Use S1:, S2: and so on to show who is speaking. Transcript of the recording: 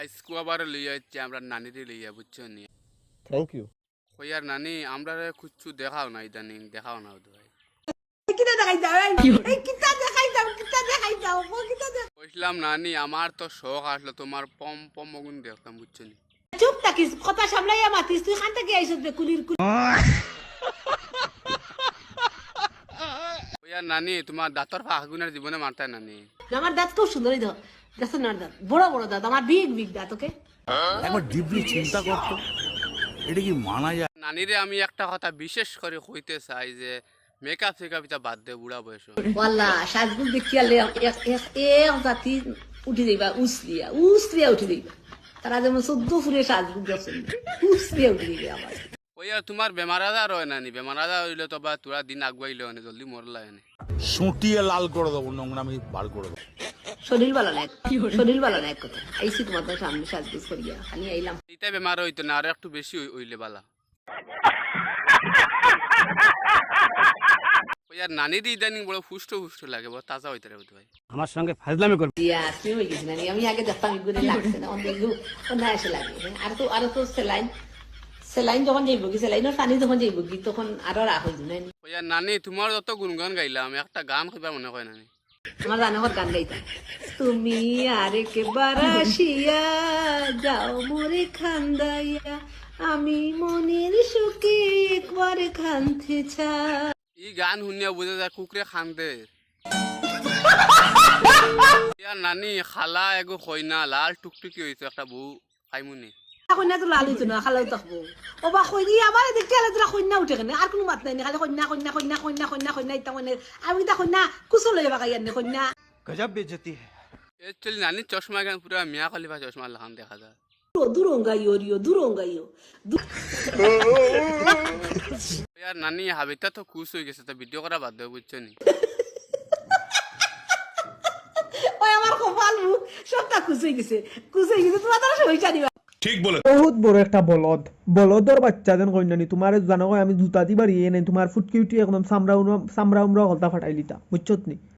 S1: আজকে আবার লইয়া যাচ্ছি আমরা নানিরে লইয়া বুঝছো নি
S2: থ্যাংক ইউ।
S1: কইয়ার নানি আমরা কিচ্ছু দেখাও না ইদানিং দেখাও না ভাই
S3: কিতা দেখাই দাও এই কিতা দেখাই দাও কিতা দেখ
S1: কইছিলাম নানি আমার তো শখ আসলো তোমার পম পম গুণ দেখতাম বুঝছো নি
S3: চুপ থাকিস কথা সামলাইয়া মাতিস তুই খান থেকে আইছস বে কুলির
S1: কইয়ার নানি তোমার দাঁতর ফাঁকুনের জীবনে মারতাই নানি
S3: আমার দাঁত খুব সুন্দর এই দেখো না দাঁত বড় বড় দাঁত আমার বিগ দাঁত ওকে
S4: একবার ডিপলি চিন্তা করতো এটা কি মানা যায়?
S1: নানিরে আমি একটা কথা বিশেষ করে কইতে চাই যে মেকআপ ফেকআপ এটা বাদ দে বুড়া বয়স
S3: ওয়াল্লাহ সাজগুল দেখিয়ালে এক জাতি উঠি যাইবা উসলিয়া উঠি যাইবা তারা যেমন 14 ফুলে সাজগুল দেখছেন উসলিয়া উঠি যাইবা আমার
S1: কইয়ার তোমার বেমার আজার হয় নানি বেমার আজার হইলে তো বা তোরা দিন আগুয়াইলে হয় না জলদি মরলা হয় না
S4: সুটিয়ে লাল করে দেবো, নোংরামি বার করে দেবো।
S3: শরীর ভালো না এক কথা আইসি তোমাদের সামনে সাজগুজ করিয়া খালি আইলাম
S1: এইটা বেমার হইতো না আর একটু বেশি হইলে বালা কইয়ার নানির ইদানিং বড় ফুষ্ট লাগে বড় তাজা হইতে রে ভাই
S2: আমার সঙ্গে ফাজলামি করবে।
S3: দিয়া তুমি হয়ে গেছি নানি আমি আগে দেখতাম এগুলো লাগছে না অন্য এসে লাগে আর তো সেলাইন যখন যাইব কি সেলাইনের পানি যখন যাইব কি তখন আরো রাখ হইব না
S1: কইয়ার নানি তোমার যত গুনগান গাইলাম একটা গান কইবা মনে হয় নানি
S3: আমার জানার গান গাইতাম তুমি আরেকবার আসিয়া যাও মোরে খান্দাইয়া আমি মনের সুখে একবার খানতে চাই
S1: ই গান শুনিয়া বুঝে যায় কুকুরে খান্দে ইয়ার নানি খালা এগো কই না লাল টুকটুকি হইতো একটা বউ খাইমুনি
S3: কন্যা তো লাল হইতো না খালাও থাকবো ও বা কইনি আমার দেখতে আলাদা তোরা কন্যা উঠে কেন আর কোনো মাত নাই খালি কন্যা ইতা কন্যা আমি তা কন্যা কুশল হয়ে বাগাই আনে কন্যা
S2: গজব বেজতি হে।
S1: একচুয়ালি নানি চশমা গান পুরা মিয়া খলিফা চশমা লাগান দেখা যায়
S3: দূরঙ্গাইও
S1: ইয়ার নানি হাবিতা তো খুশ হয়ে গেছে তো ভিডিও করা বাদ দেবে বুঝছো নি
S3: ওই আমার কপাল মুখ সবটা খুশ হয়ে গেছে তোমার তারা সবাই জানিবা
S5: বহুত বড় একটা বলদর বাচ্চা যেন কইনানি তোমার জানো আমি জুতা দিবার ইয়ে নেই তোমার ফুটকি উঠি একদম সামরা উমরা হলতা ফাটাই লিতা বুঝছত নি